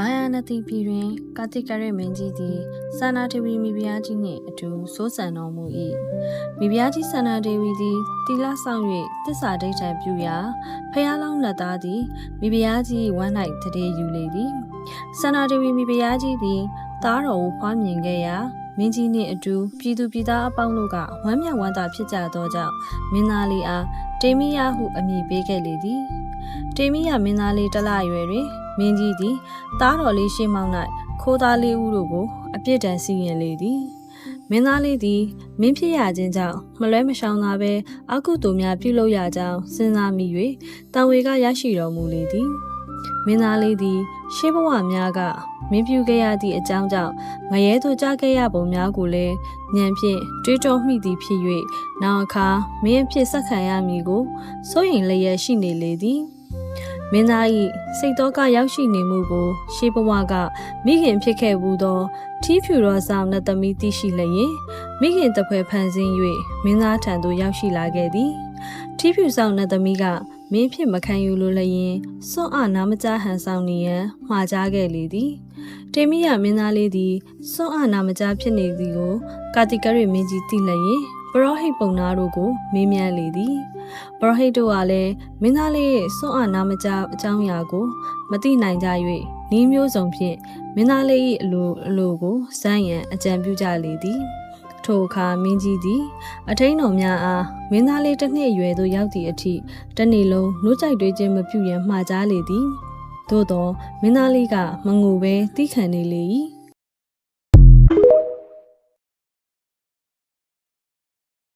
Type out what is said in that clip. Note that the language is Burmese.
ဘာယာနတိပြည်တွင်ကာတိကရဲမင်းကြီးသည်ဆန္ဒဒေဝီမိဖုရားကြီးနှင့်အတူစိုးစံတော်မူ၏မိဖုရားကြီးဆန္ဒဒေဝီသည်တိလဆောင်၍တစ္ဆာဒိဋ္ဌံပြုရာဖျားလောင်းလက်သားသည်မိဖုရားကြီးဝမ်း၌တရေယူလေသည်ဆန္ဒဒေဝီမိဖုရားကြီးသည်သားတော်ကိုဖွားမြင်ခဲ့ရာမင်းကြီးနှင့်အတူပြည်သူပြည်သားအပေါင်းတို့ကဝမ်းမြောက်ဝမ်းသာဖြစ်ကြသောကြောင့်မင်းသားလေးအားတေမိယဟုအမည်ပေးခဲ့လေသည်တေမိယမင်းသားလေးတလရွယ်တွင်မင်းကြီးသည်သားတော်လေးရှေ့မှောက်၌ခိုးသားလေးဦးတို့ကိုအပြစ်ဒဏ်စီရင်လေသည်မင်းသားလေးသည်မင်းဖြစ်ရခြင်းကြောင့်မလွဲမရှောင်သာပဲအကုသိုလ်များပြုလုပ်ရကြောင်းစဉ်းစားမိ၍တန်ဝေကရရှိတော်မူလေသည်မင်းသားလေးသည်ရှေးဘဝများကမင်းပြုခဲ့ရသည့်အကြောင်းကြောင့်ငရဲသို့ကြားခဲ့ရပုံများကိုလည်းဉာဏ်ဖြင့်တွေးတောမိသည်ဖြစ်၍နောက်အခါမင်းအဖြစ်ဆက်ခံရမည်ကိုစိုးရိမ်လျက်ရှိနေလေသည်မင်းသား၏စိတ်တော်ကရောက်ရှိနေမှုကိုရှေးဘဝကမိခင်ဖြစ်ခဲ့ဘူးသောထီးဖြူတော်ဆောင်နတ်သမီးသိရှိလျင်မိခင်တပွဲဖန်ဆင်း၍မင်းသားထံသို့ရောက်ရှိလာခဲ့သည်ထီးဖြူဆောင်နတ်သမီးကမင်းဖြစ်မခံယူလိုလျင်စွန့်အားနာမကြားဟန်ဆောင်နေရန်မှာကြားခဲ့လေသည်တေမိယမင်းသားလေးသည်စွန့်အားနာမကြားဖြစ်နေသည်ကိုကာတိကရမင်းကြီးသိလျင်ပရောဟိတ်ပုံနာတို့ကိုမေးမြန်းလေသည်ပရောဟိတ်တို့ကလည်းမင်းသားလေးရဲ့စွန့်အားနာမကြားအကြောင်းအရာကိုမသိနိုင်ကြ၍နည်းမျိုးစုံဖြင့်မင်းသားလေး၏အလိုကိုစမ်းရန်အကြံပြုကြလေသည်ထိုအခါမင်းကြီးသည်အထိန်တော်များအားမင်းသားလေးတစ်နှစ်အရွယ်သို့ရောက်သည့်အထိတစ်နေ့လုံးနှုတ်ကြိုက်တွေးခြင်းမပြုရန်မှာကြားလေသည်သို့သောမင်းသားလေးကမငိုဘဲတီးခံနေလေ၏